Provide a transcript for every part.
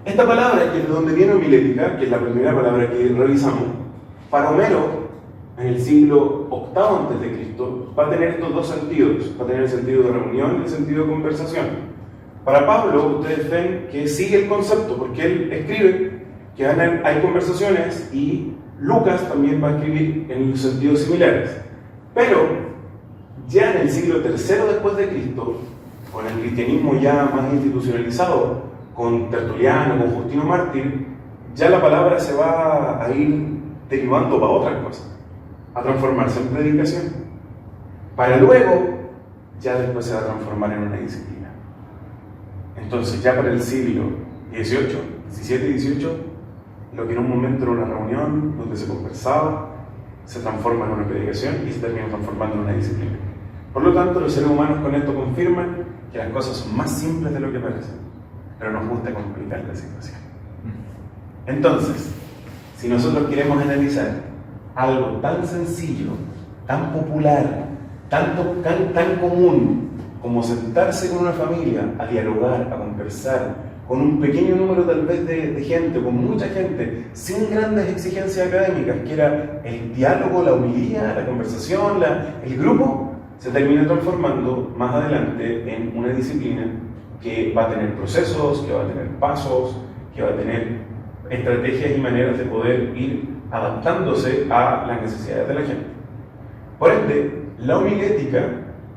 Esta palabra, que es de donde viene homilética, que es la primera palabra que revisamos, para Homero, en el siglo VIII a.C., va a tener estos dos sentidos. Va a tener el sentido de reunión y el sentido de conversación. Para Pablo, ustedes ven que sigue el concepto, porque él escribe que hay conversaciones, y Lucas también va a escribir en sentidos similares. Pero ya en el siglo III después de Cristo, con el cristianismo ya más institucionalizado, con Tertuliano, con Justino Mártir, ya la palabra se va a ir derivando para otras cosas, a transformarse en predicación, para luego ya después se va a transformar en una disciplina. Entonces ya para el siglo XVIII, XVII y XVIII, lo que en un momento era una reunión donde se conversaba, se transforma en una predicación y se termina transformando en una disciplina. Por lo tanto, los seres humanos con esto confirman que las cosas son más simples de lo que parecen, pero nos gusta complicar la situación. Entonces, si nosotros queremos analizar algo tan sencillo, tan popular, tan común como sentarse con una familia a dialogar, a conversar, con un pequeño número tal vez de gente, con mucha gente, sin grandes exigencias académicas, que era el diálogo, la homilía, la conversación, el grupo, se termina transformando más adelante en una disciplina que va a tener procesos, que va a tener pasos, que va a tener estrategias y maneras de poder ir adaptándose a las necesidades de la gente. Por ende, la homilética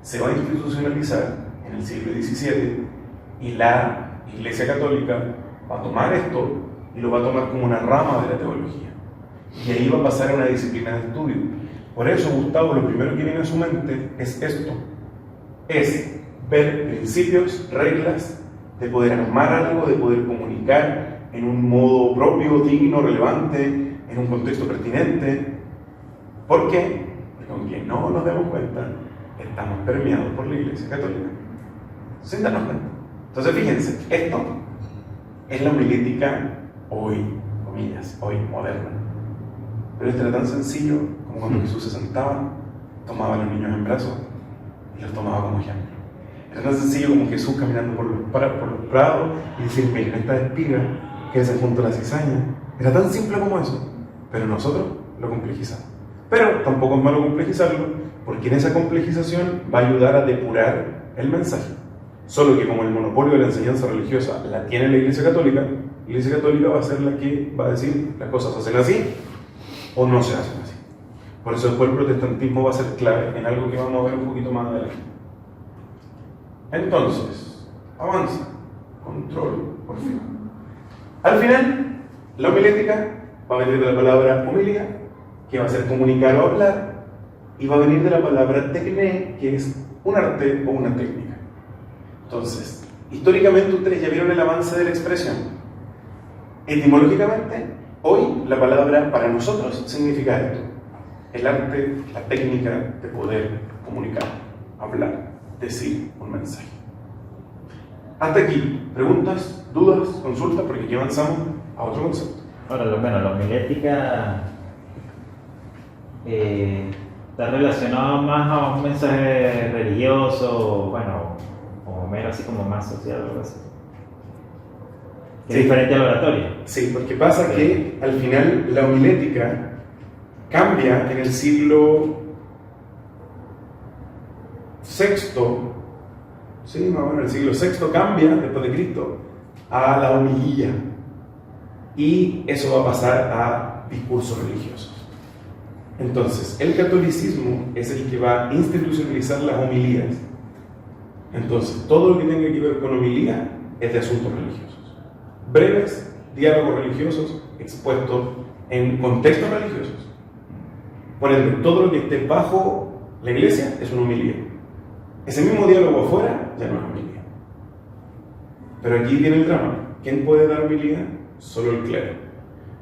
se va a institucionalizar en el siglo XVII, y la Iglesia Católica va a tomar esto y lo va a tomar como una rama de la teología, y ahí va a pasar a una disciplina de estudio. Por eso, Gustavo, lo primero que viene a su mente es esto, es ver principios, reglas, de poder armar algo, de poder comunicar en un modo propio, digno, relevante, en un contexto pertinente. ¿Por qué? Porque aunque no nos demos cuenta, estamos permeados por la Iglesia Católica, sin darnos cuenta. Entonces, fíjense, esto es la homilética hoy, comillas, hoy moderna. Pero esto era tan sencillo como cuando Jesús se sentaba, tomaba a los niños en brazos y los tomaba como ejemplo. Era tan sencillo como Jesús caminando por los prados y decir: miren esta espiga que se junto a la cizaña. Era tan simple como eso, pero nosotros lo complejizamos. Pero tampoco es malo complejizarlo, porque en esa complejización va a ayudar a depurar el mensaje. Solo que como el monopolio de la enseñanza religiosa la tiene la Iglesia Católica, la Iglesia Católica va a ser la que va a decir: las cosas se hacen así o no se hacen así. Por eso después el protestantismo va a ser clave en algo que vamos a ver un poquito más adelante. Entonces, avanza, control, por fin. Al final, la homilética va a venir de la palabra homilía, que va a ser comunicar o hablar, y va a venir de la palabra tecné, que es un arte o una técnica. Entonces, históricamente ustedes ya vieron el avance de la expresión. Etimológicamente, hoy la palabra para nosotros significa esto: el arte, la técnica de poder comunicar, hablar, decir un mensaje. Hasta aquí, preguntas, dudas, consultas, porque aquí avanzamos a otro concepto. Ahora, bueno, la homilética está relacionado más a un mensaje religioso, bueno, o mero así como más social o algo así. Es diferente al oratorio. Sí, porque pasa que al final la homilética cambia en el siglo VI, sí, más o menos el siglo VI cambia, después de Cristo, a la homilía. Y eso va a pasar a discursos religiosos. Entonces, el catolicismo es el que va a institucionalizar las homilías. Entonces, todo lo que tenga que ver con homilía es de asuntos religiosos. Breves diálogos religiosos expuestos en contextos religiosos. Por ende, todo lo que esté bajo la iglesia es una homilía. Ese mismo diálogo afuera ya no es homilía. Pero aquí viene el drama. ¿Quién puede dar homilía? Solo el clero.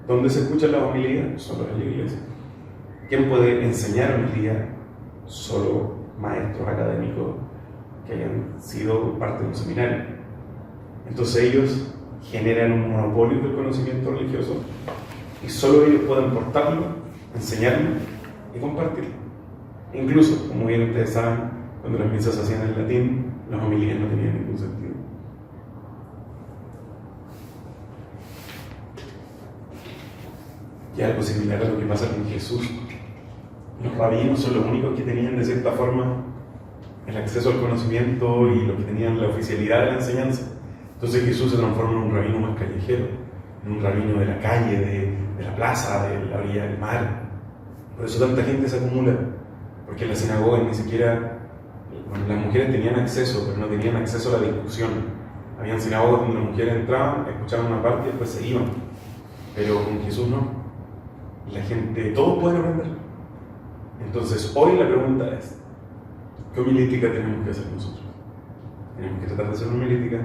¿Dónde se escucha la homilía? Solo en la iglesia. ¿Quién puede enseñar homilía? Solo maestros académicos que hayan sido parte de un seminario. Entonces ellos generan un monopolio del conocimiento religioso y solo ellos pueden portarlo, enseñarlo y compartirlo. Incluso, como bien ustedes saben, cuando las misas se hacían en latín, las homilías no tenían ningún sentido. que es algo similar a lo que pasa con Jesús. Los rabinos son los únicos que tenían de cierta forma el acceso al conocimiento y los que tenían la oficialidad de la enseñanza. Entonces Jesús se transforma en un rabino más callejero, en un rabino de la calle, de la plaza, de la orilla del mar. Por eso tanta gente se acumula, porque en la sinagoga ni siquiera, bueno, las mujeres tenían acceso, pero no tenían acceso a la discusión. Habían sinagogas donde las mujeres entraban, escuchaban una parte y después se iban, pero con Jesús no. La gente, todos pueden aprender. Entonces hoy la pregunta es, ¿qué homilítica tenemos que hacer nosotros? Tenemos que tratar de hacer una homilítica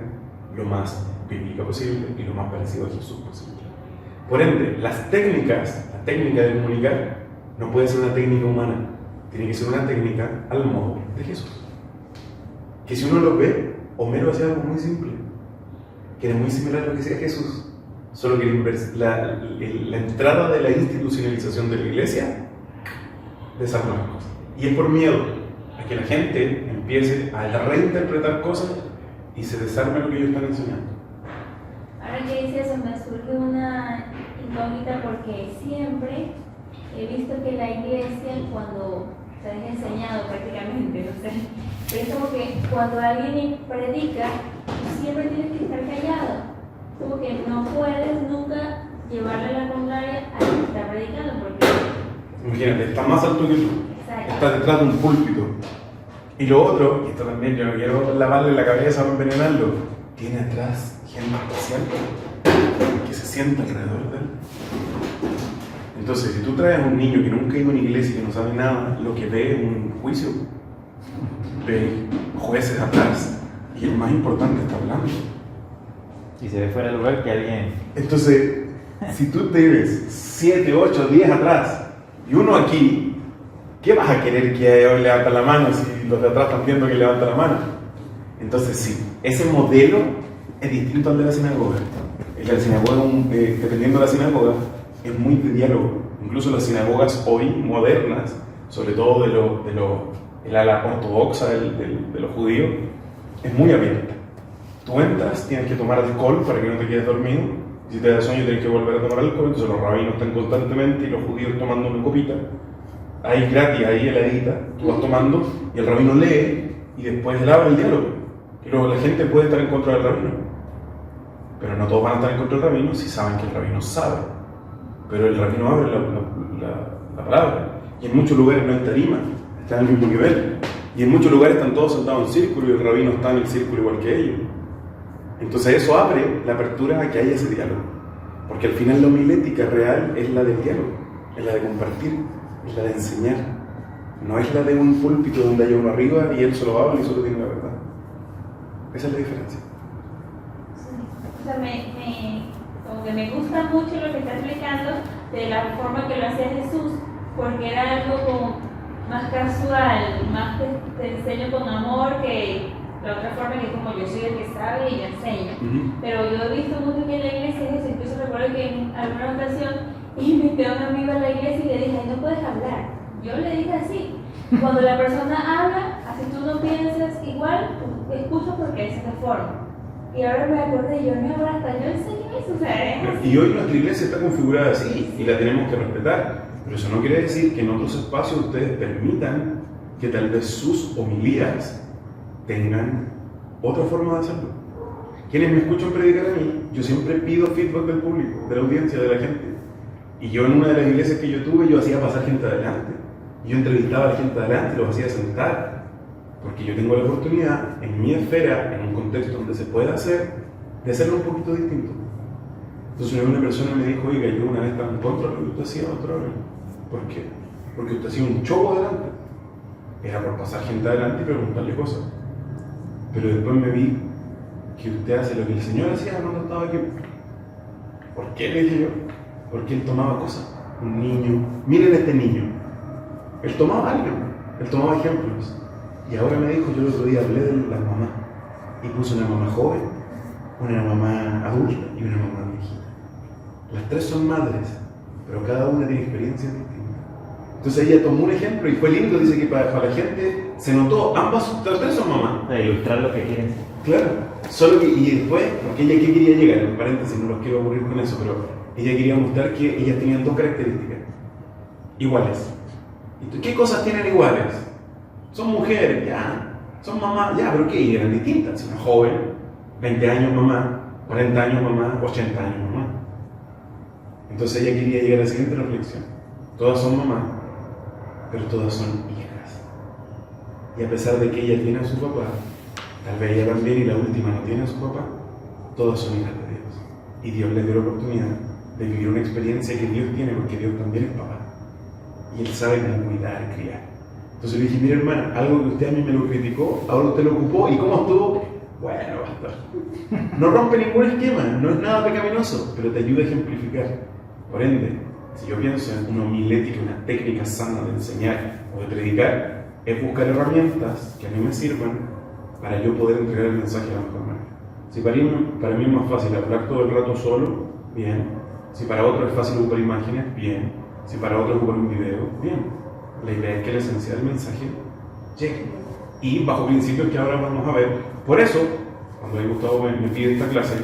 lo más bíblica posible y lo más parecido a Jesús posible. Por ende, la técnica de comunicar no puede ser una técnica humana, tiene que ser una técnica al modo de Jesús. Que si uno lo ve, Homero hacía algo muy simple, que era muy similar a lo que hacía Jesús, solo que la entrada de la institucionalización de la iglesia desarma las cosas. Y es por miedo a que la gente empiece a reinterpretar cosas y se desarme lo que ellos están enseñando. Ahora que dice eso, me surge una incógnita porque siempre he visto que la iglesia, cuando se ha enseñado prácticamente, no sé, pero es como que cuando alguien predica, siempre tienes que estar callado. Como que no puedes nunca llevarle la contraria a quien está predicando, porque... Imagínate, está más alto que tú, Exacto. está detrás de un púlpito. Y lo otro, y esto también yo no quiero lavarle la cabeza o envenenarlo, tiene atrás gente especial que se sienta alrededor de él. Entonces, si tú traes a un niño que nunca ha ido a una iglesia y que no sabe nada, lo que ve es un juicio, ve jueces atrás y el más importante está hablando. Y se ve fuera de lugar que alguien... Entonces, si tú te ves 7, 8, 10 atrás y uno aquí, ¿qué vas a querer que hoy levanta la mano si los de atrás están viendo que levanta la mano? Entonces sí, ese modelo es distinto al de la sinagoga. El de la sinagoga, dependiendo de la sinagoga, es muy de diálogo. Incluso las sinagogas hoy, modernas, sobre todo el ala ortodoxa de los judíos, es muy abierta. Tú entras, tienes que tomar alcohol para que no te quedes dormido. Si te da sueño, tienes que volver a tomar alcohol. Entonces los rabinos están constantemente y los judíos tomando una copita. Ahí gratis, ahí heladita, tú vas tomando y el rabino lee y después él abre el diálogo. Y luego la gente puede estar en contra del rabino. Pero no todos van a estar en contra del rabino si saben que el rabino sabe. Pero el rabino abre la palabra. Y en muchos lugares no hay tarima, están al mismo nivel. Y en muchos lugares están todos sentados en círculo y el rabino está en el círculo igual que ellos. Entonces eso abre la apertura a que haya ese diálogo. Porque al final la homilética real es la del diálogo, es la de compartir, es la de enseñar. No es la de un púlpito donde haya uno arriba y él solo habla y solo tiene la verdad. Esa es la diferencia. Sí. O sea, como que me gusta mucho lo que está explicando de la forma que lo hacía Jesús, porque era algo como más casual, más te enseño con amor que la otra forma que es como yo soy el que sabe y yo enseño. Pero yo he visto mucho que en la iglesia es eso. Incluso recuerdo que en alguna ocasión invité a un amigo a la iglesia y le dije, no puedes hablar. Yo le dije así, cuando la persona habla, así tú no piensas igual, tú escuchas porque es esa forma. Y ahora me acordé, yo no hablo hasta yo enseño eso, o sea, es así. Y hoy nuestra iglesia está configurada así y la tenemos que respetar. Pero eso no quiere decir que en otros espacios ustedes permitan que tal vez sus homilías tengan otra forma de hacerlo. Quienes me escuchan predicar a mí, yo siempre pido feedback del público, de la audiencia, de la gente. Y yo en una de las iglesias que yo tuve, yo hacía pasar gente adelante. Yo entrevistaba a la gente adelante, los hacía sentar. Porque yo tengo la oportunidad, en mi esfera, en un contexto donde se pueda hacer, de hacerlo un poquito distinto. Entonces una persona me dijo, oiga, yo una vez estaba en contra de lo que usted hacía, otra vez. ¿Por qué? Porque usted hacía un show adelante. Era por pasar gente adelante y preguntarle cosas. Pero después me vi que usted hace lo que el Señor hacía, no estaba aquí. ¿Por qué? Le dije yo. Porque él tomaba cosas. Un niño. Miren este niño. Él tomaba algo. Él tomaba ejemplos. Y ahora me dijo, yo el otro día hablé de las mamás. Y puse una mamá joven, una mamá adulta y una mamá viejita. Las tres son madres, pero cada una tiene experiencias distintas. Entonces ella tomó un ejemplo y fue lindo, dice que para la gente se notó, las tres son mamás. Para ilustrar lo que quieren. Claro, solo que, y después, porque ella qué quería llegar, en paréntesis, no los quiero aburrir con eso, pero ella quería mostrar que ellas tenían dos características iguales. ¿Y qué cosas tienen iguales? Son mujeres, ya, son mamás, ya, pero ¿qué? Eran distintas, una joven, 20 años mamá, 40 años mamá, 80 años mamá. Entonces ella quería llegar a la siguiente reflexión. Todas son mamás, pero todas son hijas. Y a pesar de que ella tiene a su papá, tal vez ella también y la última no tiene a su papá, todas son hijas de Dios. Y Dios les dio la oportunidad de vivir una experiencia que Dios tiene, porque Dios también es papá. Y Él sabe cómo cuidar, criar. Entonces le dije, mira hermana, algo que usted a mí me lo criticó, ahora usted lo ocupó, ¿y cómo estuvo? Bueno, basta. No rompe ningún esquema, no es nada pecaminoso, pero te ayuda a ejemplificar. Por ende, si yo pienso en una homilética, una técnica sana de enseñar o de predicar, es buscar herramientas que a mí me sirvan para yo poder entregar el mensaje de la mejor manera. Si para mí es más fácil hablar todo el rato solo, bien. Si para otro es fácil ocupar imágenes, bien. Si para otro ocupar un video, bien. La idea es que la esencia del mensaje llegue. Y bajo principios que ahora vamos a ver. Por eso, cuando el Gustavo me pide esta clase,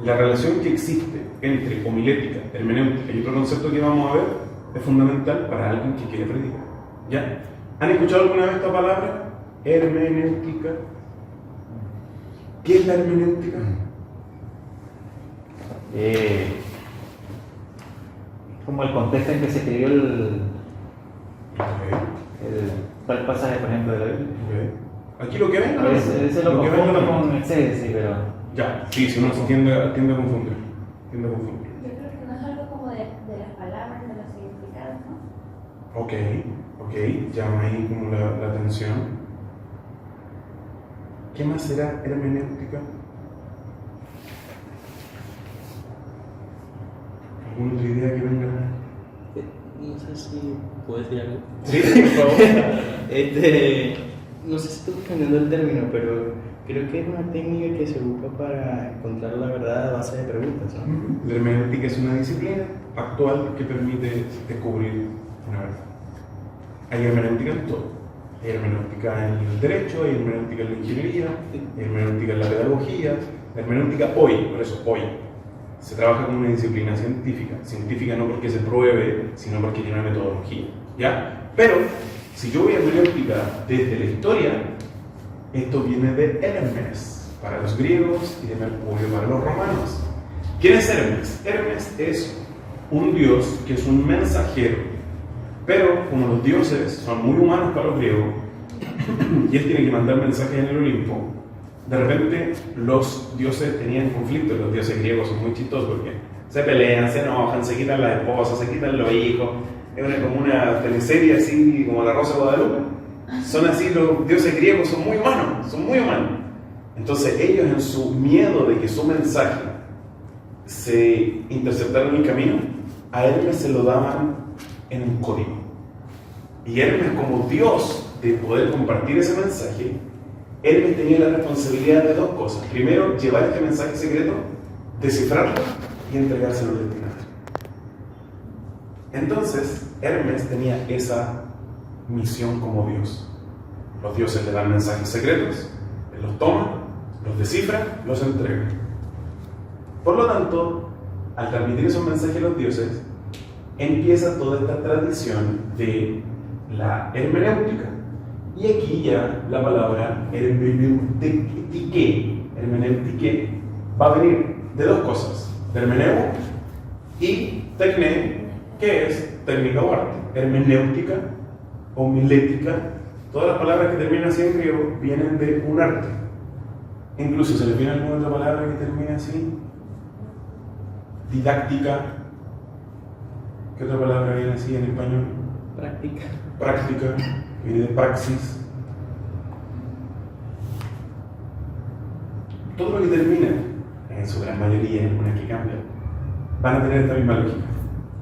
la relación que existe entre homilética, hermenéutica y otro concepto que vamos a ver es fundamental para alguien que quiere predicar. ¿Ya? ¿Han escuchado alguna vez esta palabra? Hermenéutica. ¿Qué es la hermenéutica? Como el contexto en que se escribió el tal pasaje, por ejemplo, de la Biblia. Aquí lo que ven, A veces lo confundo con exégesis, pero... Ya, sí, si uno se tiende a confundir. Yo creo que no es algo como de las palabras, de los significados, ¿no? Ok, llama ahí como la atención. ¿Qué más será hermenéutica? ¿Alguna otra idea que venga? No sé si puedo decir algo. Sí, por favor. No sé si estoy entendiendo el término, pero creo que es una técnica que se busca para encontrar la verdad a base de preguntas, ¿no? La hermenéutica es una disciplina actual que permite descubrir una verdad. Hay hermenéutica en todo. Hay hermenéutica en el derecho, hay hermenéutica en la ingeniería, hay hermenéutica en la pedagogía. La hermenéutica hoy, por eso hoy, se trabaja como una disciplina científica. Científica no porque se pruebe, sino porque tiene una metodología. ¿Ya? Pero, si yo voy a hermenéutica desde la historia, esto viene de Hermes para los griegos y de Mercurio para los romanos. ¿Quién es Hermes? Hermes es un dios que es un mensajero. Pero, como los dioses son muy humanos para los griegos, y él tiene que mandar mensajes en el Olimpo, de repente los dioses tenían conflictos. Los dioses griegos son muy chistosos porque se pelean, se enojan, se quitan las esposas, se quitan los hijos. Es como una teleserie así como La Rosa de Guadalupe. Son así, los dioses griegos son muy humanos. Entonces ellos, en su miedo de que su mensaje se interceptara en el camino, a Hermes se lo daban en un código. Y Hermes, como dios de poder compartir ese mensaje, Hermes tenía la responsabilidad de dos cosas. Primero, llevar este mensaje secreto, descifrarlo y entregárselo al destinatario. Entonces, Hermes tenía esa misión como dios. Los dioses le dan mensajes secretos, él los toma, los descifra, los entrega. Por lo tanto, al transmitir esos mensajes a los dioses, empieza toda esta tradición de la hermenéutica. Y aquí ya la palabra hermeneutique va a venir de dos cosas: de hermeneu y tecne, que es técnica o arte. Hermenéutica, homilética, todas las palabras que terminan así en griego vienen de un arte. Incluso se le viene alguna otra palabra que termine así. Didáctica. ¿Qué otra palabra viene así en español? Práctica, viene de praxis. Todo lo que termina, en su gran mayoría, en una que cambia, van a tener esta misma lógica.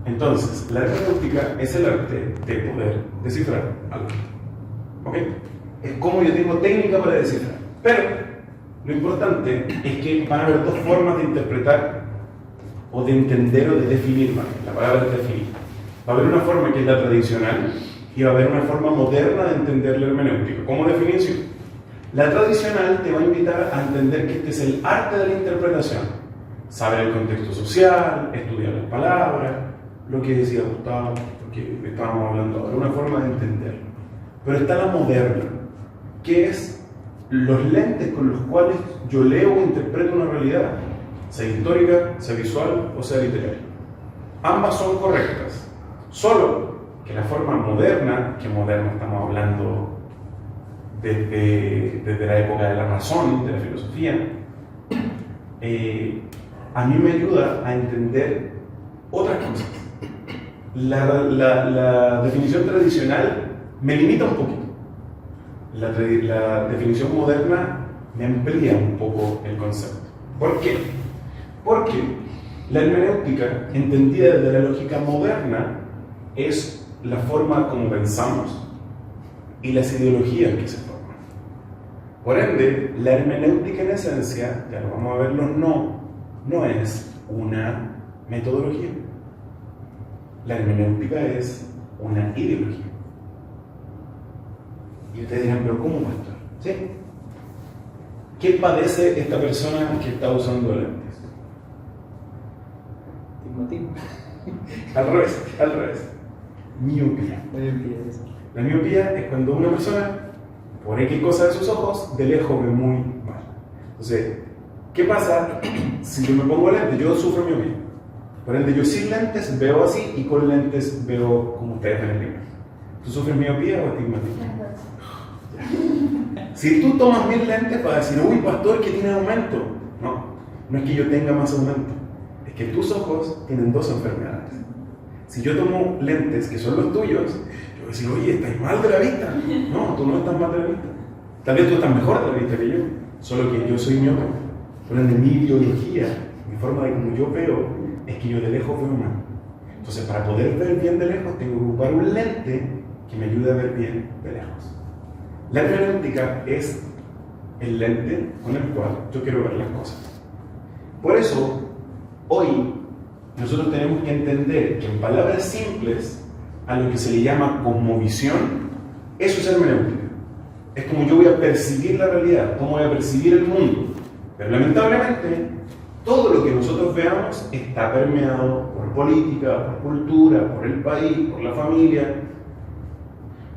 Entonces, la hermenéutica es el arte de poder descifrar algo. ¿Ok? Es como yo tengo técnica para descifrar. Pero lo importante es que van a haber dos formas de interpretar o de entender o de definir. La palabra es definir. Va a haber una forma que es la tradicional y va a haber una forma moderna de entender la hermenéutica como definición. La tradicional te va a invitar a entender que este es el arte de la interpretación. Saber el contexto social, estudiar las palabras, lo que decía Gustavo, lo que estábamos hablando ahora, una forma de entenderlo. Pero está la moderna, que es los lentes con los cuales yo leo o interpreto una realidad, sea histórica, sea visual o sea literaria. Ambas son correctas, solo que la forma moderna, que moderna estamos hablando desde la época de la razón, de la filosofía, a mí me ayuda a entender otras cosas. La definición tradicional me limita un poquito. La definición moderna me amplía un poco el concepto. ¿Por qué? Porque la hermenéutica, entendida desde la lógica moderna, es la forma como pensamos y las ideologías que se forman. Por ende, la hermenéutica en esencia, ya lo vamos a verlo, no es una metodología. La hermenéutica es una ideología. Y ustedes dirán, pero ¿cómo, pastor? ¿Sí? ¿Qué padece esta persona que está usando lentes? Estigmatismo. Al revés. Miopía. La miopía es cuando una persona, por X cosa de sus ojos, de lejos ve muy mal. Entonces, ¿qué pasa si yo me pongo lentes? Yo sufro miopía. Por ende, yo sin lentes veo así y con lentes veo como ustedes ven en la imagen. ¿Tú sufres miopía o astigmatismo? Si tú tomas 1000 lentes para decir, uy, pastor, que tiene aumento. No es que yo tenga más aumento. Es que tus ojos tienen 2 enfermedades. Si yo tomo lentes que son los tuyos, yo voy a decir, oye, estás mal de la vista. No, tú no estás mal de la vista. Tal vez tú estás mejor de la vista que yo. Solo que yo soy miope. Por ende, mi ideología, mi forma de como yo veo, es que yo de lejos veo mal. Entonces, para poder ver bien de lejos, tengo que ocupar un lente que me ayude a ver bien de lejos. La hermenéutica es el lente con el cual yo quiero ver las cosas. Por eso, hoy, nosotros tenemos que entender que en palabras simples, a lo que se le llama cosmovisión, eso es hermenéutica. Es como yo voy a percibir la realidad, cómo voy a percibir el mundo. Pero lamentablemente, todo lo que nosotros veamos está permeado por política, por cultura, por el país, por la familia.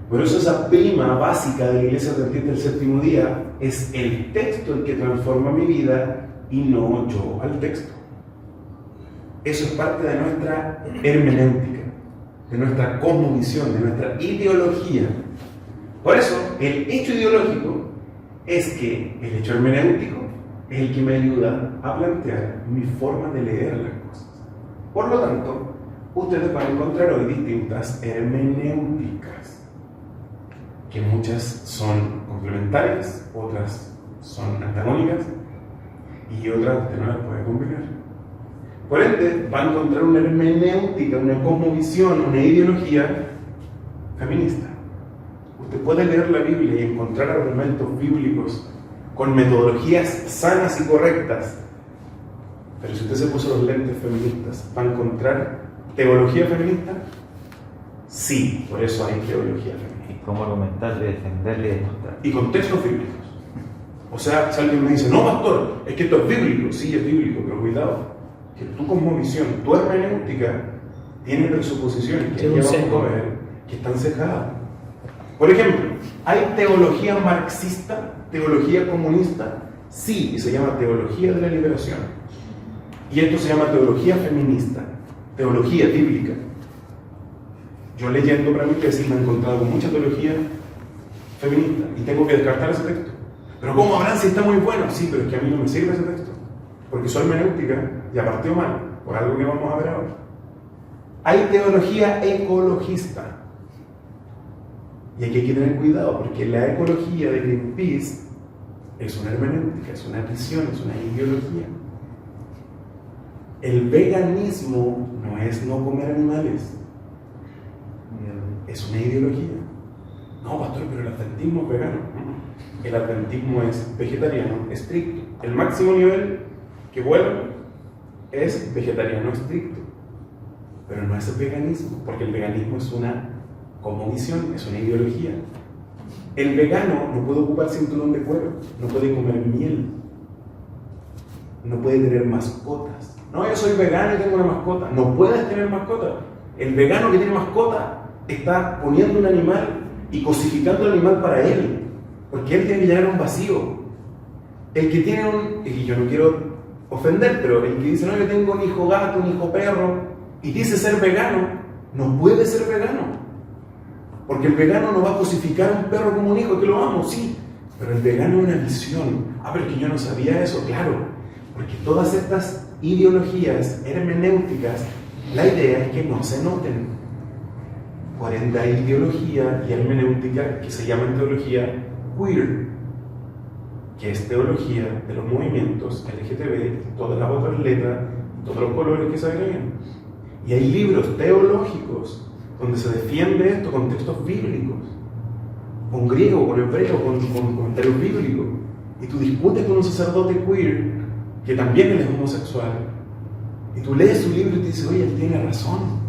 Por eso esa prima básica de la Iglesia Adventista del Séptimo Día es el texto el que transforma mi vida y no yo al texto. Eso es parte de nuestra hermenéutica, de nuestra cosmovisión, de nuestra ideología. Por eso, el hecho ideológico es que el hecho hermenéutico es el que me ayuda a plantear mi forma de leer las cosas. Por lo tanto, ustedes van a encontrar hoy distintas hermenéuticas, que muchas son complementarias, otras son antagónicas y otras usted no las puede combinar. Por ende, va a encontrar una hermenéutica, una cosmovisión, una ideología feminista. Usted puede leer la Biblia y encontrar argumentos bíblicos con metodologías sanas y correctas, pero si usted se puso los lentes feministas, ¿va a encontrar teología feminista? Sí, por eso hay teología feminista. Y cómo argumentarle, defenderle y demostrar. Y con textos bíblicos. O sea, si alguien me dice, no, pastor, es que esto es bíblico. Sí, es bíblico, pero cuidado, que tu cosmovisión, tu hermenéutica, tiene presuposiciones que vamos a ver que están cejadas. Por ejemplo, ¿hay teología marxista, teología comunista? Sí, y se llama teología de la liberación. Y esto se llama teología feminista, teología bíblica. Yo leyendo para mi tesis me he encontrado con mucha teología feminista y tengo que descartar ese texto. Pero ¿cómo, Abraham, si está muy bueno? Sí, pero es que a mí no me sirve ese texto, porque soy hermenéutica y aparteo mal, por algo que vamos a ver ahora. Hay teología ecologista. Y aquí hay que tener cuidado, porque la ecología de Greenpeace es una hermenéutica, es una visión, es una ideología. El veganismo no es no comer animales, es una ideología. No, pastor, pero el adventismo es vegano. El adventismo es vegetariano estricto. El máximo nivel que vuelve es vegetariano estricto. Pero no es el veganismo, porque el veganismo es una cosmovisión, es una ideología. El vegano no puede ocupar cinturón de cuero, no puede comer miel, no puede tener mascotas. No, yo soy vegano y tengo una mascota. No puedes tener mascota. El vegano que tiene mascota está poniendo un animal y cosificando el animal para él, porque él tiene que llenar un vacío. El que tiene y yo no quiero ofender, pero el que dice, no, yo tengo un hijo gato, un hijo perro, y dice ser vegano, no puede ser vegano. Porque el vegano no va a cosificar a un perro como un hijo, que lo amo, sí, pero el vegano es una visión. Pero es que yo no sabía eso, claro, porque todas estas ideologías hermenéuticas, la idea es que no se noten. Por ende hay ideología y hermenéutica que se llama teología queer, que es teología de los movimientos LGTB, todas las otras letras, todos los colores que se agregan. Y hay libros teológicos donde se defiende esto con textos bíblicos, con griego, con hebreo, con comentarios bíblicos. Y tú discutes con un sacerdote queer, que también él es homosexual, y tú lees su libro y te dices, oye, él tiene razón.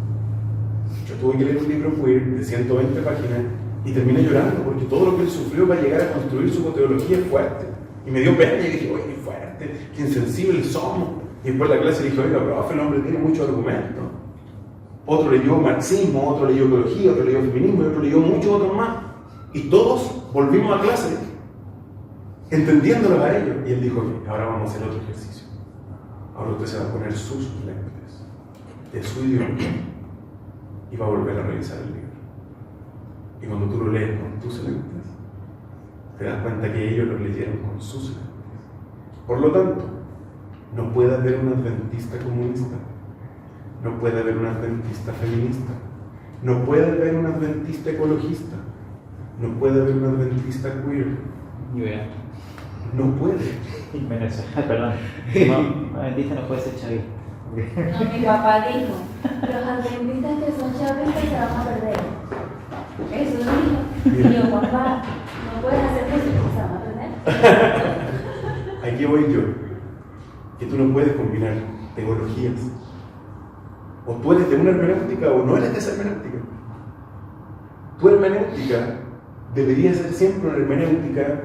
Yo tuve que leer un libro queer de 120 páginas y terminé llorando, porque todo lo que él sufrió para llegar a construir su teología es fuerte. Y me dio pena y dije, oye, qué fuerte, qué insensibles somos. Y después la clase le dije, oiga, profe, el hombre tiene muchos argumentos. Otro leyó marxismo, otro leyó ecología, otro leyó feminismo y otro leyó muchos otros más. Y todos volvimos a clase, entendiéndolos a ellos. Y él dijo, ok, ahora vamos a hacer otro ejercicio. Ahora usted se va a poner sus lentes de su idioma y va a volver a revisar el libro. Y cuando tú lo lees con tus lentes, te das cuenta que ellos lo leyeron con sus lentes. Por lo tanto, no puede haber un adventista comunista, no puede haber un adventista feminista, no puede haber un adventista ecologista, no puede haber un adventista queer. No puede. Venezuela, perdón. No, adventista no puede ser chavista. No, mi papá dijo, los adventistas que son chavistas se van a perder. Eso dijo. Y yo, papá, no puedes hacer eso porque se van a perder. Aquí voy yo, que tú no puedes combinar teologías. O tú eres de una hermenéutica o no eres de esa hermenéutica. Tu hermenéutica debería ser siempre una hermenéutica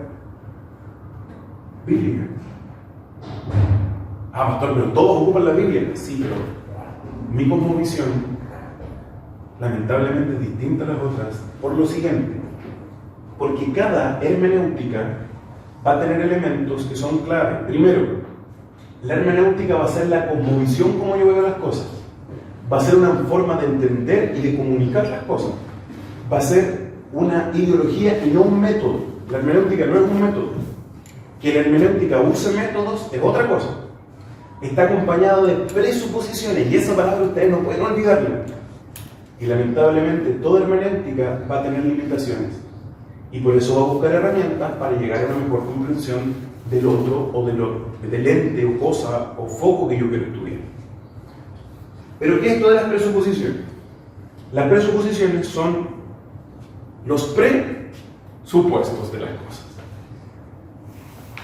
bíblica. Pastor, pero todos ocupan la Biblia. Sí, pero mi cosmovisión lamentablemente es distinta a las otras por lo siguiente. Porque cada hermenéutica va a tener elementos que son clave. Primero, la hermenéutica va a ser la cosmovisión como yo veo las cosas. Va a ser una forma de entender y de comunicar las cosas. Va a ser una ideología y no un método. La hermenéutica no es un método. Que la hermenéutica use métodos es otra cosa. Está acompañado de presuposiciones y esa palabra ustedes no pueden olvidarla. Y lamentablemente toda hermenéutica va a tener limitaciones. Y por eso va a buscar herramientas para llegar a una mejor comprensión del otro o del ente o cosa o foco que yo quiero estudiar. Pero ¿qué es esto de las presuposiciones? Las presuposiciones son los presupuestos de las cosas.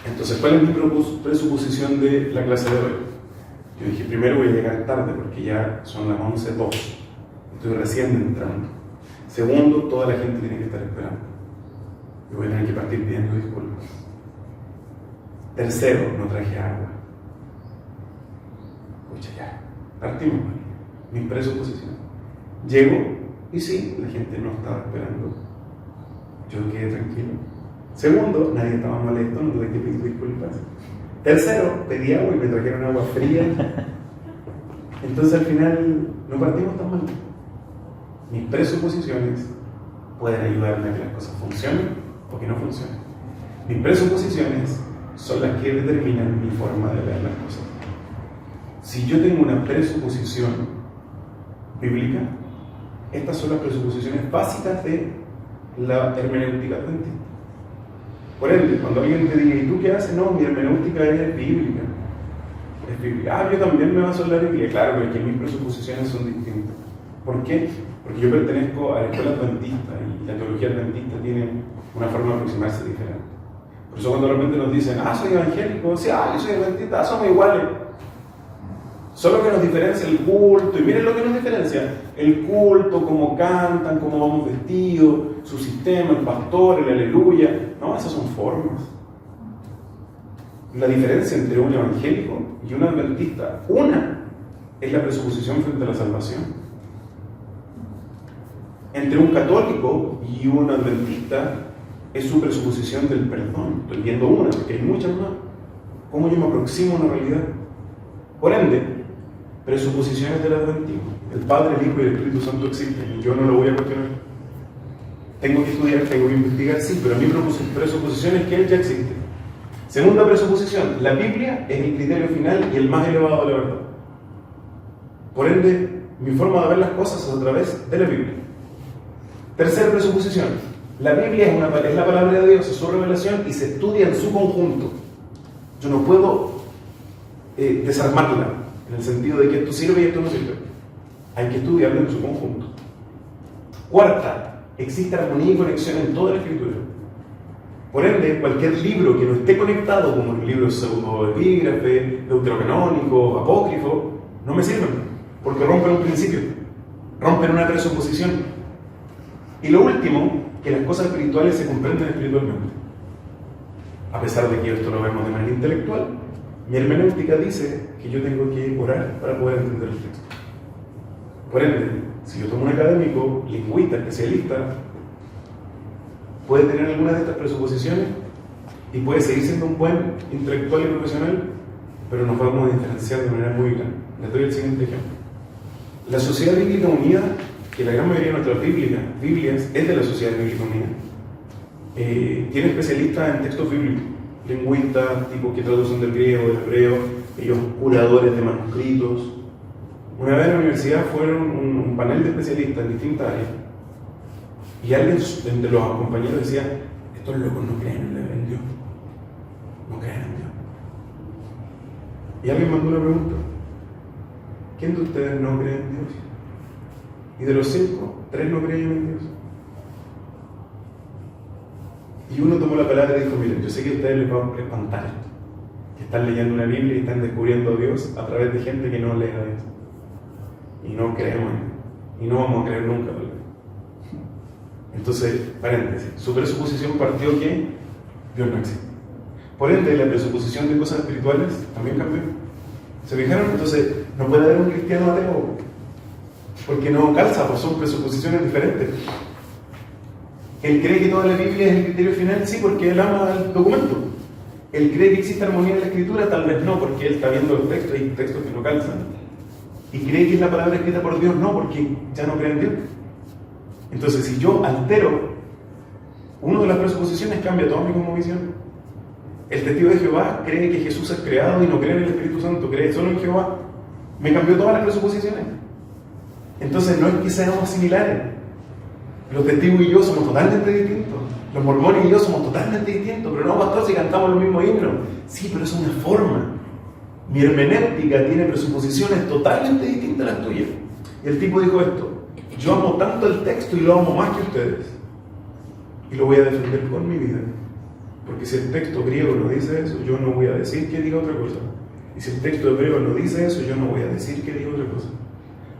Entonces, ¿cuál es mi presuposición de la clase de hoy? Yo dije, primero voy a llegar tarde porque ya son las 11:02. Estoy recién entrando. Segundo, toda la gente tiene que estar esperando. Y voy a tener que partir pidiendo disculpas. Tercero, no traje agua. Pucha, ya. Partimos. Mi presuposición. Llego y sí, la gente no estaba esperando. Yo quedé tranquilo. Segundo, nadie estaba molesto, no tuve que pedir disculpas. Tercero, pedí agua y me trajeron agua fría. Entonces al final no partimos tan mal. Mis presuposiciones pueden ayudarme a que las cosas funcionen o que no funcionen. Mis presuposiciones son las que determinan mi forma de ver las cosas. Si yo tengo una presuposición bíblica, estas son las presuposiciones básicas de la hermenéutica adventista. Por ende, cuando alguien te diga, ¿y tú qué haces? No, mi hermenéutica es bíblica. Es bíblica. Yo también me baso en la Biblia. Claro, pero es que mis presuposiciones son distintas. ¿Por qué? Porque yo pertenezco a la escuela adventista y la teología adventista tiene una forma de aproximarse diferente. Por eso cuando de repente nos dicen, soy evangélico, sí, yo soy adventista, somos iguales. Solo que nos diferencia el culto, y miren lo que nos diferencia, el culto, cómo cantan, cómo vamos vestidos, su sistema, el pastor, el aleluya. No, esas son formas. La diferencia entre un evangélico y un adventista, una, es la presuposición frente a la salvación. Entre un católico y un adventista es su presuposición del perdón. Estoy viendo una, porque hay muchas más. ¿Cómo yo me aproximo a una realidad? Por ende, presuposiciones del adventismo. El Padre, el Hijo y el Espíritu Santo existen y yo no lo voy a cuestionar. Tengo que estudiar, tengo que investigar, sí, pero mi presuposición es que Él ya existe. Segunda presuposición, la Biblia es el criterio final y el más elevado de la verdad. Por ende, mi forma de ver las cosas es a través de la Biblia. Tercera presuposición, la Biblia es la palabra de Dios, es su revelación y se estudia en su conjunto. Yo no puedo desarmarla en el sentido de que esto sirve y esto no sirve. Hay que estudiarlo en su conjunto. Cuarta, existe armonía y conexión en toda la Escritura. Por ende, cualquier libro que no esté conectado, como los libros pseudoepígrafe, deuterocanónico, apócrifo, no me sirven, porque rompen un principio, rompen una presuposición. Y lo último, que las cosas espirituales se comprenden espiritualmente. A pesar de que esto lo vemos de manera intelectual, mi hermenéutica dice que yo tengo que orar para poder entender el texto. Por ende, si yo tomo un académico, lingüista, especialista, puede tener alguna de estas presuposiciones y puede seguir siendo un buen intelectual y profesional, pero nos podemos diferenciar de manera muy grande. Les doy el siguiente ejemplo. La Sociedad Bíblica Unida, que la gran mayoría de nuestras Biblias es de la Sociedad Bíblica Unida, tiene especialistas en textos bíblicos, lingüistas, tipos que traducen del griego, del hebreo, ellos curadores de manuscritos. Una vez en la universidad fueron un panel de especialistas en distintas áreas y alguien de los compañeros decía: estos locos no creen en Dios, no creen en Dios. Y alguien mandó una pregunta: ¿quién de ustedes no cree en Dios? Y de los 5, 3 no creían en Dios. Y uno tomó la palabra y dijo: miren, yo sé que a ustedes les va a espantar esto, que están leyendo una Biblia y están descubriendo a Dios a través de gente que no lee a Dios. Y no creemos en Él. Y no vamos a creer nunca. Entonces, paréntesis, su presuposición partió que Dios no existe. Por ende, la presuposición de cosas espirituales también cambió. ¿Se fijaron? Entonces, no puede haber un cristiano ateo, porque no calza, pues son presuposiciones diferentes. Él cree que toda la Biblia es el criterio final, sí, porque él ama el documento. Él cree que existe armonía en la Escritura, tal vez no, porque él está viendo los textos y hay textos que no calzan. Y cree que es la palabra escrita por Dios, no, porque ya no cree en Dios. Entonces, si yo altero una de las presuposiciones, cambia toda mi cosmovisión. El testigo de Jehová cree que Jesús es creado y no cree en el Espíritu Santo, cree solo en Jehová. Me cambió todas las presuposiciones. Entonces, no es que seamos similares. Los testigos y yo somos totalmente distintos. Los mormones y yo somos totalmente distintos. Pero no, pastor, si cantamos los mismos himnos. Sí, pero es una forma. Mi hermenéutica tiene presuposiciones totalmente distintas a las tuyas. Y el tipo dijo esto: yo amo tanto el texto y lo amo más que ustedes. Y lo voy a defender con mi vida. Porque si el texto griego no dice eso, yo no voy a decir que diga otra cosa. Y si el texto hebreo no dice eso, yo no voy a decir que diga otra cosa.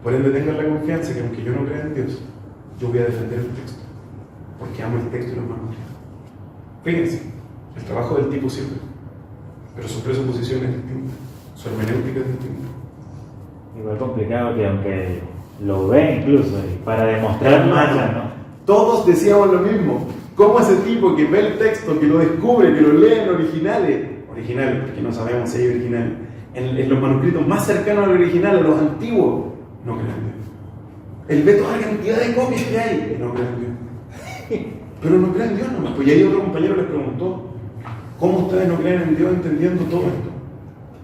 Por ende, tengan la confianza que aunque yo no crea en Dios, yo voy a defender el texto. Porque amo el texto y lo manuscritos. Fíjense, el trabajo del tipo sirve, pero su presuposición es distinta. Su hermenéutica es distinta. Igual complicado que aunque lo ve incluso, para demostrar más, ¿no? Todos decíamos lo mismo. ¿Cómo ese tipo que ve el texto, que lo descubre, que lo lee en originales, porque no sabemos si hay originales, en los manuscritos más cercanos al original, a los antiguos, no creen en Dios? Él ve toda la cantidad de copias que hay y no creen en Dios. Pero no creen en Dios nomás. Pues ya ahí otro compañero les preguntó: ¿cómo ustedes no creen en Dios entendiendo todo esto?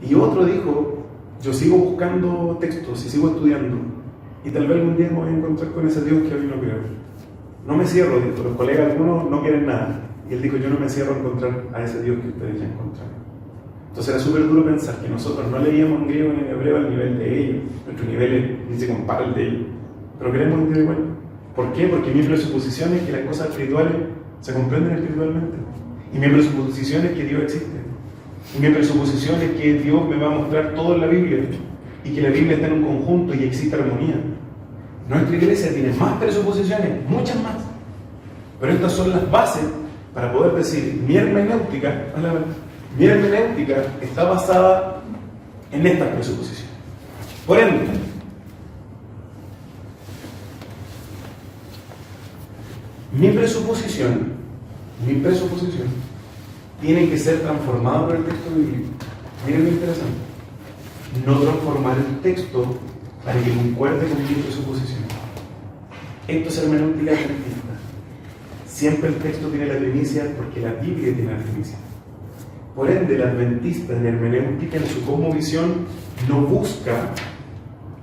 Y otro dijo: yo sigo buscando textos y sigo estudiando, y tal vez algún día me voy a encontrar con ese Dios que hoy no creo. No me cierro, dijo. Los colegas algunos no quieren nada. Y él dijo: yo no me cierro a encontrar a ese Dios que ustedes ya encontraron. Entonces era súper duro pensar que nosotros no leíamos en griego ni en hebreo al nivel de ellos. Nuestro nivel ni se compara al de ellos. Pero creemos en Dios igual. ¿Por qué? Porque mi presuposición es que las cosas espirituales se comprenden espiritualmente. Y mi presuposición es que Dios existe. Y mi presuposición es que Dios me va a mostrar todo en la Biblia. y que la Biblia está en un conjunto y existe armonía. Nuestra iglesia tiene más presuposiciones, muchas más. Pero estas son las bases para poder decir, mi hermenéutica está basada en estas presuposiciones. Por ende, mi presuposición tiene que ser transformada por el texto bíblico. Miren lo interesante. No transformar el texto para que concuerde con mi presuposición. Esto es hermenéutica adventista. Siempre el texto tiene la primicia porque la Biblia tiene la primicia. Por ende, el adventista en hermenéutica, en su cosmovisión, no busca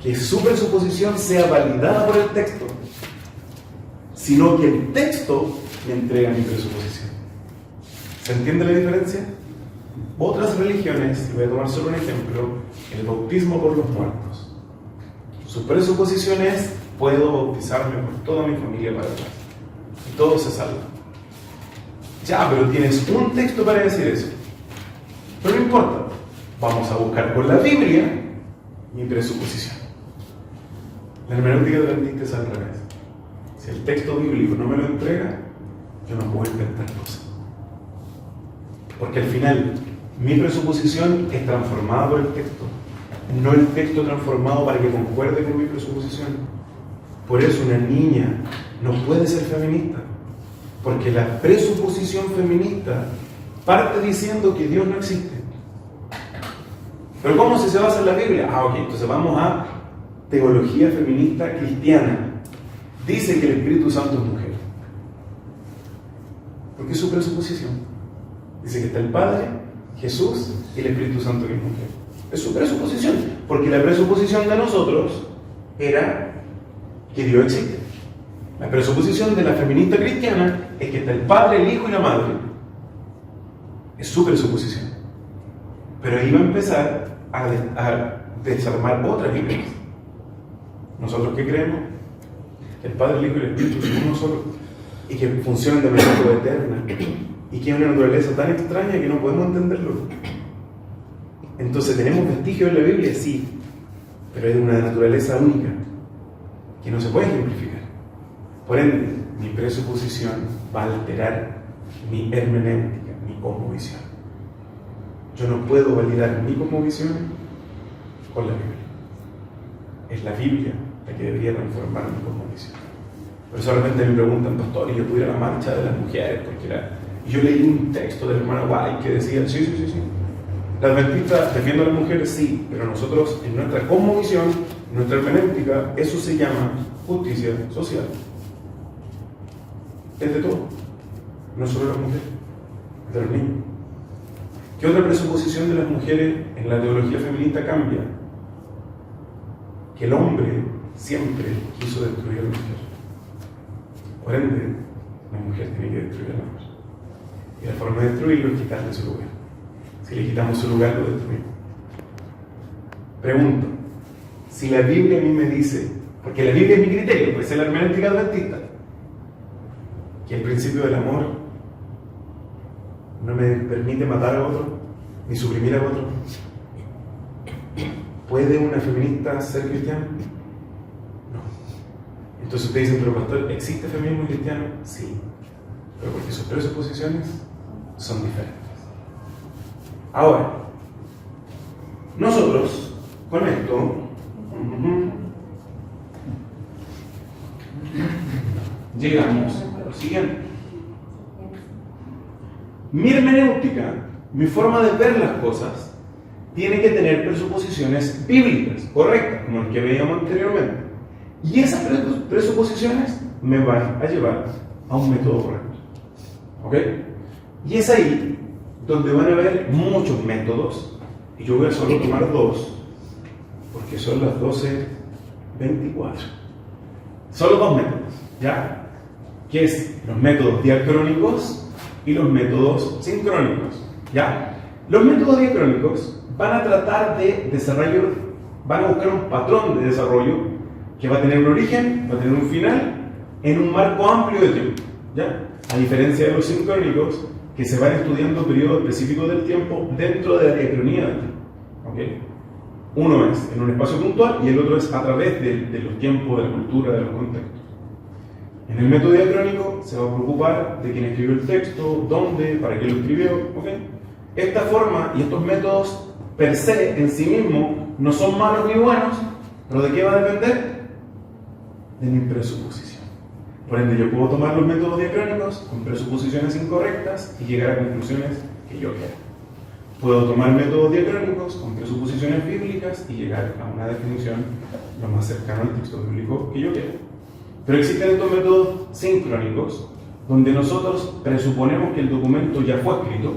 que su presuposición sea validada por el texto, sino que el texto me entrega mi presuposición. ¿Se entiende la diferencia? Otras religiones, y voy a tomar solo un ejemplo, el bautismo por los muertos. Su presuposición es, puedo bautizarme por toda mi familia para atrás. Y todo se salva. Ya, pero tienes un texto para decir eso. Pero no importa. Vamos a buscar por la Biblia mi presuposición. La hermenéutica adventista es al revés. Si el texto bíblico no me lo entrega, yo no puedo inventar cosas. Porque al final, mi presuposición es transformada por el texto, no el texto transformado para que concuerde con mi presuposición. Por eso una niña no puede ser feminista, porque la presuposición feminista parte diciendo que Dios no existe. Pero ¿cómo se basa en la Biblia? Ok, entonces vamos a teología feminista cristiana. Dice que el Espíritu Santo es mujer. Porque es su presuposición. Dice que está el Padre, Jesús y el Espíritu Santo que es mujer. Es su presuposición. Porque la presuposición de nosotros era que Dios existe. La presuposición de la feminista cristiana es que está el Padre, el Hijo y la Madre. Es su presuposición. Pero ahí va a empezar a desarmar otras ideas. ¿Nosotros qué creemos? Que el Padre, el Hijo y el Espíritu son uno solo y que funcionan de manera eterna y que es una naturaleza tan extraña que no podemos entenderlo. Entonces, ¿tenemos vestigios en la Biblia? Sí, pero es de una naturaleza única que no se puede ejemplificar. Por ende, mi presuposición va a alterar mi hermenéutica, mi cosmovisión. Yo no puedo validar mi cosmovisión con la Biblia. Es la Biblia la que debería transformar mi cosmovisión. Por eso realmente me preguntan, pastor, ¿y yo pudiera la marcha de las mujeres? Y yo leí un texto del hermano White que decía, sí. La adventista defiende a las mujeres, sí, pero nosotros en nuestra cosmovisión, en nuestra hermenéutica, eso se llama justicia social. Es de todo, no solo de las mujeres, es de los niños. ¿Qué otra presuposición de las mujeres en la teología feminista cambia? Que el hombre siempre quiso destruir a la mujer. Por ende, la mujer tiene que destruir al hombre. Y la forma de destruirlo es quitarle su lugar. Si le quitamos su lugar, lo destruimos. Pregunto, si la Biblia a mí me dice, porque la Biblia es mi criterio, pues es la hermenéutica adventista, que el principio del amor no me permite matar a otro, ni suprimir a otro. ¿Puede una feminista ser cristiana? No. Entonces ustedes dicen, pero pastor, ¿existe feminismo cristiano? Sí, pero porque sus presuposiciones son diferentes. Ahora, nosotros con esto llegamos a lo siguiente. Mi hermenéutica, mi forma de ver las cosas, tiene que tener presuposiciones bíblicas, correctas, como el que veíamos anteriormente. Y esas presuposiciones me van a llevar a un método correcto. ¿Ok? Y es ahí donde van a haber muchos métodos, y yo voy a solo tomar dos, porque son las 12:24. Solo dos métodos, ¿ya? Que es los métodos diacrónicos y los métodos sincrónicos, ¿ya? Los métodos diacrónicos van a tratar de desarrollar, van a buscar un patrón de desarrollo que va a tener un origen, va a tener un final, en un marco amplio de tiempo, ¿ya? A diferencia de los sincrónicos, que se van estudiando periodos específicos del tiempo dentro de la diacronía del tiempo, ¿ok? Uno es en un espacio puntual y el otro es a través de los tiempos, de la cultura, de los contextos. En el método diacrónico se va a preocupar de quién escribió el texto, dónde, para qué lo escribió. ¿Okay? Esta forma y estos métodos per se, en sí mismos, no son malos ni buenos, pero ¿de qué va a depender? De mi presuposición. Por ende, yo puedo tomar los métodos diacrónicos con presuposiciones incorrectas y llegar a conclusiones que yo quiera. Puedo tomar métodos diacrónicos con presuposiciones bíblicas y llegar a una definición lo más cercana al texto bíblico que yo quiera. Pero existen estos métodos sincrónicos, donde nosotros presuponemos que el documento ya fue escrito,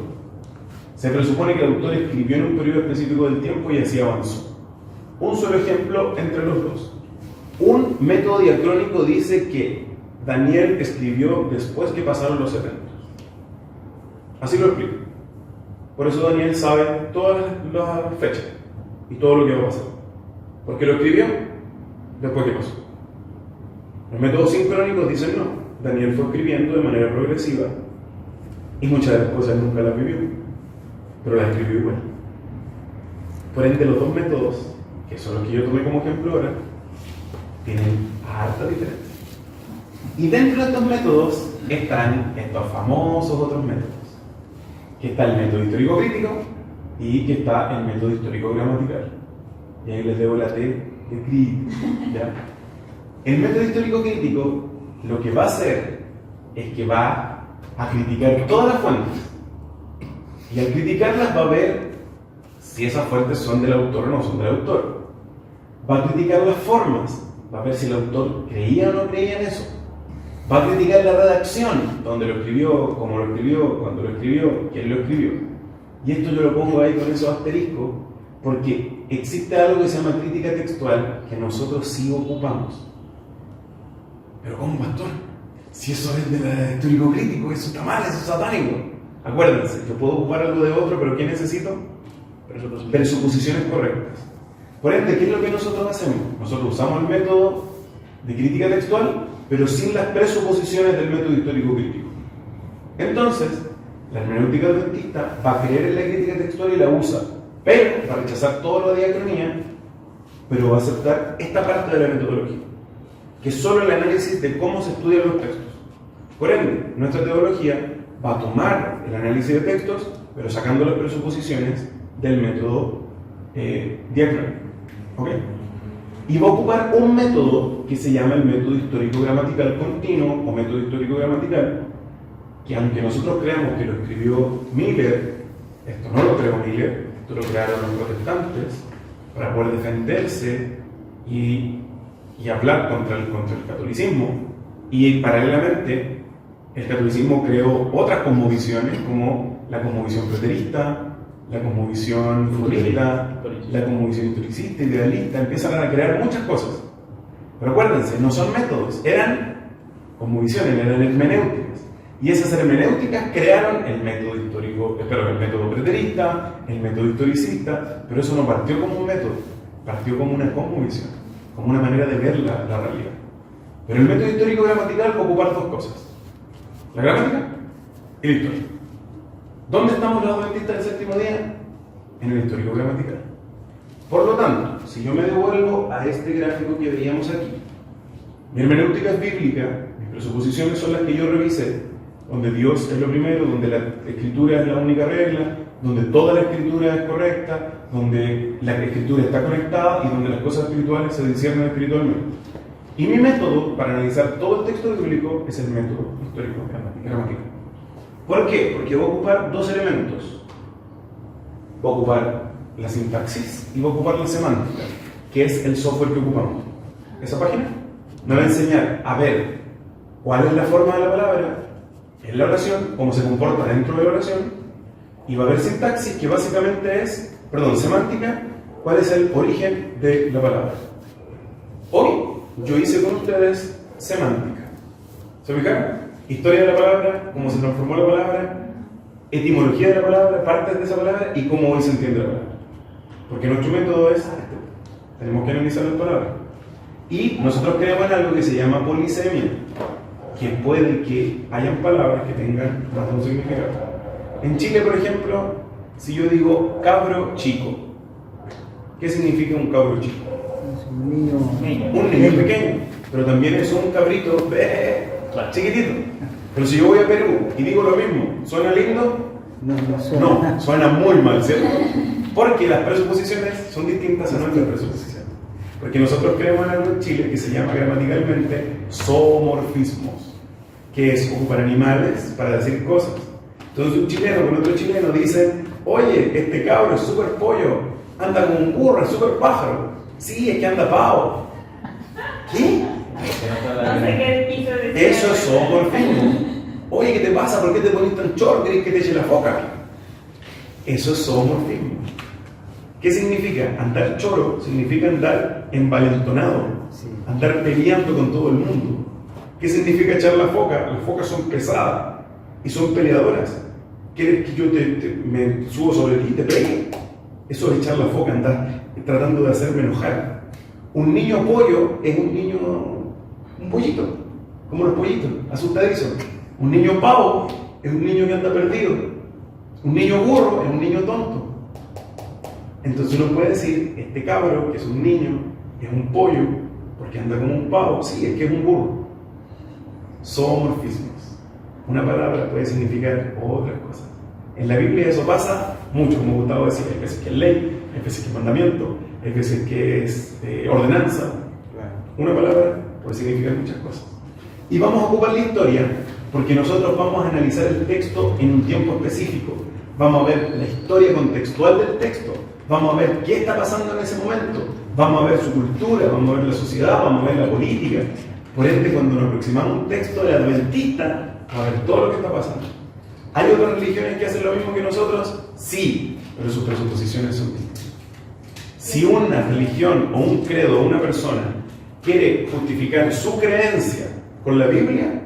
se presupone que el autor escribió en un periodo específico del tiempo y así avanzó. Un solo ejemplo entre los dos. Un método diacrónico dice que Daniel escribió después que pasaron los eventos. Así lo explico. Por eso Daniel sabe todas las fechas y todo lo que va a pasar. Porque lo escribió después que pasó. Los métodos sincrónicos dicen no. Daniel fue escribiendo de manera progresiva y muchas de las cosas nunca las vivió, pero las escribió igual. Por ende, los dos métodos, que son los que yo tomé como ejemplo ahora, tienen harta diferencia. Y dentro de estos métodos están estos famosos otros métodos. Que está el método histórico crítico y que está el método histórico gramatical. Y ahí les debo la T de crítico. ¿Ya? El método histórico crítico lo que va a hacer es que va a criticar todas las fuentes. Y al criticarlas va a ver si esas fuentes son del autor o no son del autor. Va a criticar las formas, va a ver si el autor creía o no creía en eso. Va a criticar la redacción, dónde lo escribió, cómo lo escribió, cuándo lo escribió, quién lo escribió. Y esto yo lo pongo ahí con esos asteriscos, porque existe algo que se llama crítica textual que nosotros sí ocupamos. Pero ¿cómo, pastor? Si eso es de la histórico crítico, eso está mal, eso es satánico. Acuérdense, yo puedo ocupar algo de otro, pero ¿qué necesito? Presuposiciones correctas. Por ende, ¿qué es lo que nosotros hacemos? Nosotros usamos el método de crítica textual, pero sin las presuposiciones del método histórico crítico. Entonces, la hermenéutica adventista va a creer en la crítica textual y la usa, pero va a rechazar todo lo de diacronía, pero va a aceptar esta parte de la metodología, que es solo el análisis de cómo se estudian los textos. Por ende, nuestra teología va a tomar el análisis de textos, pero sacando las presuposiciones del método diacrónico. ¿Ok? Y va a ocupar un método que se llama el método histórico-gramatical continuo o método histórico-gramatical, que aunque nosotros creamos que lo escribió Miller, esto no lo creó Miller, esto lo crearon los protestantes para poder defenderse y hablar contra el catolicismo. Y paralelamente, el catolicismo creó otras cosmovisiones como la cosmovisión preterista, la cosmovisión futurista, la cosmovisión historicista, idealista, empiezan a crear muchas cosas. Pero acuérdense, no son métodos, eran cosmovisiones, eran hermenéuticas. Y esas hermenéuticas crearon el método histórico, el método preterista, el método historicista, pero eso no partió como un método, partió como una cosmovisión, como una manera de ver la realidad. Pero el método histórico gramatical va a ocupar dos cosas: la gramática y la historia. ¿Dónde estamos los adventistas del séptimo día? En el histórico gramatical. Por lo tanto, si yo me devuelvo a este gráfico que veíamos aquí, mi hermenéutica es bíblica, mis presuposiciones son las que yo revisé, donde Dios es lo primero, donde la escritura es la única regla, donde toda la escritura es correcta, donde la escritura está conectada y donde las cosas espirituales se disciernen espiritualmente. Y mi método para analizar todo el texto bíblico es el método histórico gramatical. ¿Por qué? Porque va a ocupar dos elementos. Va a ocupar la sintaxis y va a ocupar la semántica, que es el software que ocupamos. Esa página me va a enseñar a ver cuál es la forma de la palabra en la oración, cómo se comporta dentro de la oración, y va a haber sintaxis, que básicamente es, semántica, cuál es el origen de la palabra. Hoy yo hice con ustedes semántica. ¿Se fijaron? Historia de la palabra, cómo se transformó la palabra, etimología de la palabra, partes de esa palabra y cómo hoy se entiende la palabra. Porque nuestro método es tenemos que analizar las palabras. Y nosotros creamos en algo que se llama polisemia, que puede que hayan palabras que tengan más de un significado. En Chile, por ejemplo, si yo digo cabro chico, ¿Qué significa un cabro chico? Es un niño. Un niño pequeño, pero también es un cabrito Claro. chiquitito. Pero si yo voy a Perú y digo lo mismo, ¿suena lindo? No suena. No, suena muy mal, ¿cierto? Porque las presuposiciones son distintas a nuestras presuposiciones. Porque nosotros creemos en algo en Chile que se llama gramaticalmente zoomorfismos, que es ocupar animales para decir cosas. Entonces un chileno con otro chileno dicen: oye, este cabro es súper pollo, anda como un burro, es súper pájaro. Sí, es que anda pavo. ¿Qué? No sé qué quiso decir. Eso es zoomorfismo. Oye, ¿qué te pasa? ¿Por qué te pones tan short? ¿Querés que te eche la foca? Eso es zoomorfismo. ¿Qué significa? Andar choro significa andar envalentonado, Sí. andar peleando con todo el mundo. ¿Qué significa echar la foca? Las focas son pesadas y son peleadoras. ¿Quieres que yo me subo sobre ti y te pegue? Eso es echar la foca, andar tratando de hacerme enojar. Un niño pollo es un pollito, como los pollitos, asustadizo. Un niño pavo es un niño que anda perdido. Un niño burro es un niño tonto. Entonces uno puede decir: este cabro, que es un niño, es un pollo, porque anda como un pavo. Sí, es que es un burro. Zoomorfismos. Una palabra puede significar otras cosas. En la Biblia eso pasa mucho, como Gustavo decía. Hay veces que es ley, hay veces que es mandamiento, hay veces que es ordenanza. Una palabra puede significar muchas cosas. Y vamos a ocupar la historia, porque nosotros vamos a analizar el texto en un tiempo específico. Vamos a ver la historia contextual del texto. Vamos a ver qué está pasando en ese momento. Vamos a ver su cultura, vamos a ver la sociedad, vamos a ver la política. Por ende, cuando nos aproximamos a un texto de adventista, a ver todo lo que está pasando. ¿Hay otras religiones que hacen lo mismo que nosotros? Sí, pero sus presuposiciones son distintas. Si una religión o un credo o una persona quiere justificar su creencia con la Biblia,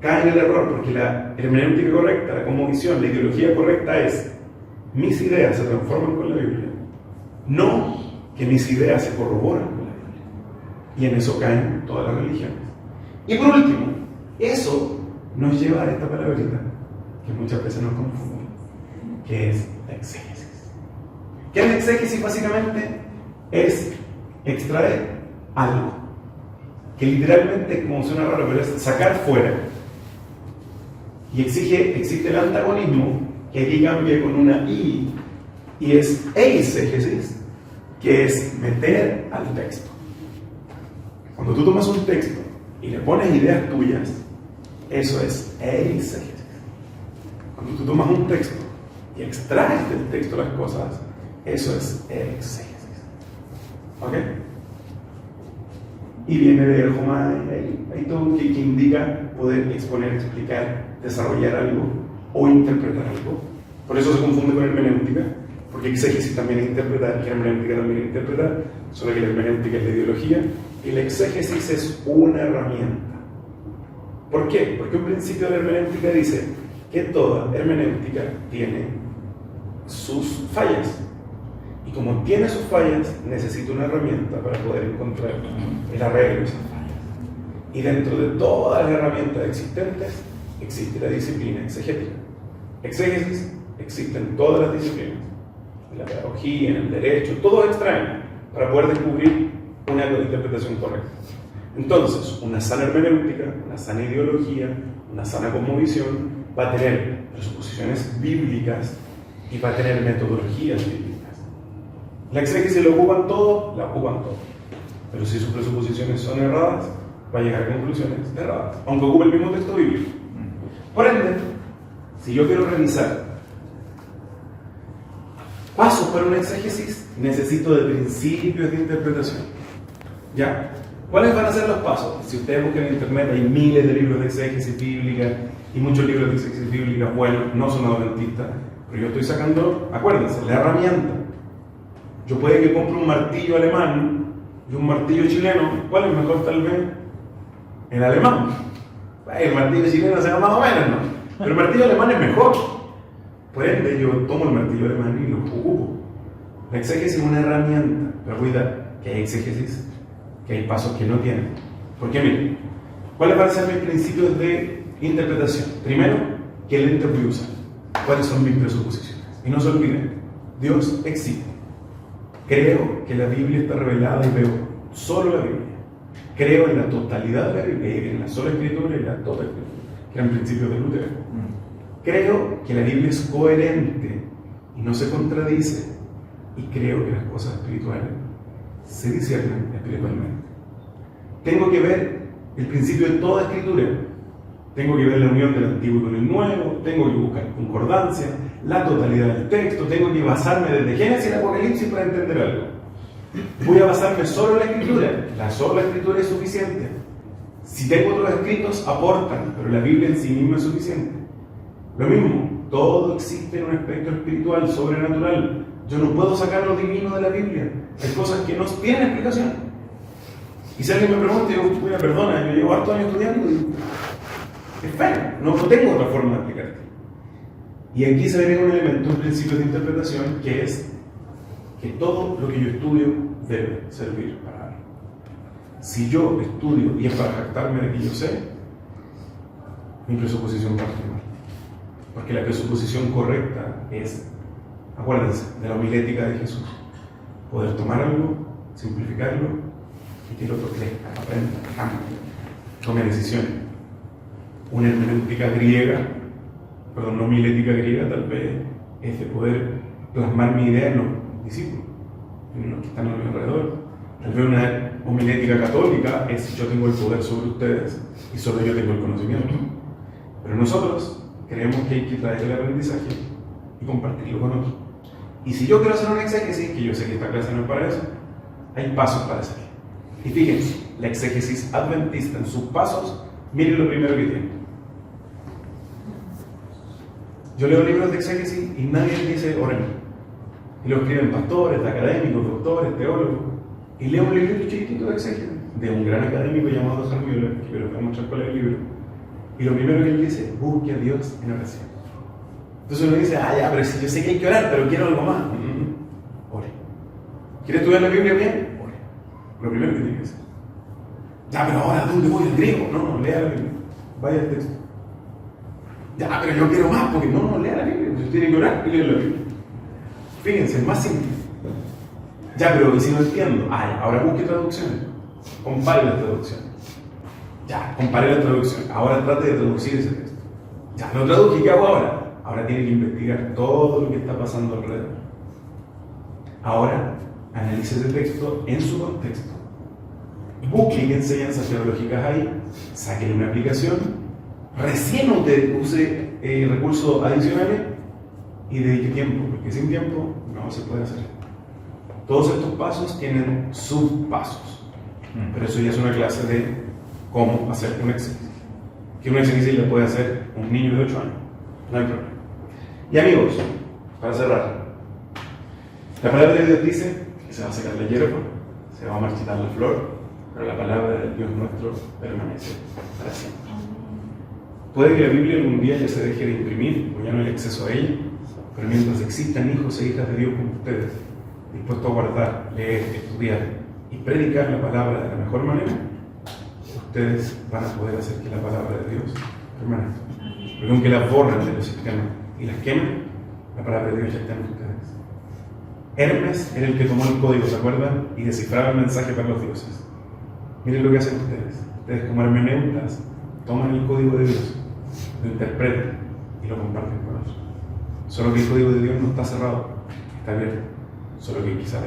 cae en el error, porque la hermenéutica correcta, la cosmovisión, la ideología correcta es: mis ideas se transforman con la Biblia, no que mis ideas se corroboran con la Biblia. Y en eso caen todas las religiones. Y por último, eso nos lleva a esta palabrita que muchas veces nos confunde, que es la exégesis. ¿Qué es la exégesis? Básicamente es extraer algo, que literalmente, como suena raro, pero es sacar fuera. Y existe el antagonismo, que aquí cambia con una I, y es eisegesis, que es meter al texto. Cuando tú tomas un texto y le pones ideas tuyas, eso es eisegesis. Cuando tú tomas un texto y extraes del texto las cosas, eso es exégesis. ¿Ok? Y viene de Erjomai, hay todo que indica poder exponer, explicar, desarrollar algo o interpretar algo. Por eso se confunde con hermenéutica, porque exégesis también es interpretar y hermenéutica también es interpretar, solo que la hermenéutica es la ideología y la exégesis es una herramienta. ¿Por qué? Porque un principio de la hermenéutica dice que toda hermenéutica tiene sus fallas. Y como tiene sus fallas, necesita una herramienta para poder encontrar el arreglo de esas fallas. Y dentro de todas las herramientas existentes, existe la disciplina exegética. Exégesis existe en todas las disciplinas. En la pedagogía, en el derecho, todos extraen para poder descubrir una interpretación correcta. Entonces, una sana hermenéutica, una sana ideología, una sana cosmovisión va a tener presuposiciones bíblicas y va a tener metodologías bíblicas. La exégesis la ocupan todo, pero si sus presuposiciones son erradas, va a llegar a conclusiones erradas, aunque ocupe el mismo texto bíblico. Por ende, si yo quiero revisar pasos para una exégesis, necesito de principios de interpretación. ¿Ya? ¿Cuáles van a ser los pasos? Si ustedes buscan en internet, hay miles de libros de exégesis bíblica y muchos libros de exégesis bíblica buenos, no son adventistas, pero yo estoy sacando, acuérdense, la herramienta. Yo puede que compre un martillo alemán y un martillo chileno. ¿Cuál es mejor tal vez? El alemán. El martillo chileno se va más o menos, ¿no? Pero el martillo alemán es mejor. Por ende, yo tomo el martillo alemán y lo ocupo. La exégesis es una herramienta, pero cuidado, que hay exégesis, que hay pasos que no tienen. Porque miren, ¿cuáles van a ser mis principios de interpretación? Primero, ¿qué lente voy a usar? ¿Cuáles son mis presuposiciones? Y no se olviden, Dios existe. Creo que la Biblia está revelada y veo solo la Biblia. Creo en la totalidad de la Biblia, y en la sola escritura y la toda escritura, que eran principios de Lutero. Creo que la Biblia es coherente y no se contradice, y creo que las cosas espirituales se disciernen espiritualmente. Tengo que ver el principio de toda escritura. Tengo que ver la unión del Antiguo con el Nuevo, tengo que buscar concordancia, la totalidad del texto, tengo que basarme desde Génesis al Apocalipsis para entender algo. Voy a basarme solo en la Escritura. La sola Escritura es suficiente. Si tengo otros escritos, aportan, pero la Biblia en sí misma es suficiente. Lo mismo, todo existe en un aspecto espiritual, sobrenatural. Yo no puedo sacar lo divino de la Biblia. Hay cosas que no tienen explicación. Y si alguien me pregunta, yo digo, perdona, yo llevo hartos años estudiando y es feo, no tengo otra forma de explicarte. Y aquí se ve un elemento, un principio de interpretación, que es que todo lo que yo estudio debe servir para algo. Si yo estudio y es para jactarme de que yo sé, mi presuposición va a estar mal. Porque la presuposición correcta es, acuérdense, de la homilética de Jesús. Poder tomar algo, simplificarlo y que el otro crezca, aprenda, cambie, tome decisiones. Una hermenéutica griega, perdón, no homilética griega, tal vez es de poder plasmar mi idea en los discípulos, en los que están a mi alrededor. Tal vez una homilética católica es yo tengo el poder sobre ustedes y solo yo tengo el conocimiento. Pero nosotros creemos que hay que traer el aprendizaje y compartirlo con otros. Y si yo quiero hacer una exégesis, que yo sé que esta clase no es para eso, hay pasos para hacerlo. Y fíjense, la exégesis adventista en sus pasos, miren lo primero que tiene. Yo leo libros de exégesis y nadie dice oren. Y lo escriben pastores, académicos, doctores, teólogos. Y leo un librito chiquitito de exégesis de un gran académico llamado Charles Müller, que me lo voy a mostrar cuál es el libro. Y lo primero que él dice, busque a Dios en oración. Entonces uno dice, ya, pero si yo sé que hay que orar, pero quiero algo más. Ore. ¿Quiere estudiar la Biblia bien? Ore. Lo primero que tiene que hacer. Ya, pero ahora, ¿dónde voy? ¿El griego? No, lea la Biblia. Vaya al texto. Ya, pero yo quiero más, porque no, lea la Biblia. Usted tiene que orar y leer la Biblia. Fíjense, es más simple. Ya, pero ¿y si no entiendo? Ahora busque traducciones. Compare las traducciones. Ya, compare la traducción. Ahora trate de traducir ese texto. Ya, lo traduje, ¿qué hago ahora? Ahora tiene que investigar todo lo que está pasando alrededor. Ahora, analice ese texto en su contexto. Busque qué enseñanzas teológicas hay, sáquele una aplicación, recién use recursos adicionales y dedique tiempo, porque sin tiempo no se puede hacer. Todos estos pasos tienen subpasos, pero eso ya es una clase de cómo hacer un exégesis. Que un exégesis le puede hacer un niño de 8 años, no hay problema. Y amigos, para cerrar, la palabra de Dios dice que se va a secar la hierba, se va a marchitar la flor, pero la palabra de Dios nuestro permanece para siempre. Puede que la Biblia algún día ya se deje de imprimir, o ya no hay acceso a ella, pero mientras existan hijos e hijas de Dios como ustedes, dispuestos a guardar, leer, estudiar y predicar la palabra de la mejor manera, ustedes van a poder hacer que la palabra de Dios permanezca. Porque aunque las borren de los sistemas y las quemen, la palabra de Dios ya está en ustedes. Hermes era el que tomó el código, ¿se acuerdan? Y descifraba el mensaje para los dioses. Miren lo que hacen ustedes. Ustedes como hermeneutas toman el código de Dios, lo interpretan y lo comparten con otros. Solo que el código de Dios no está cerrado, está abierto. Solo que quizás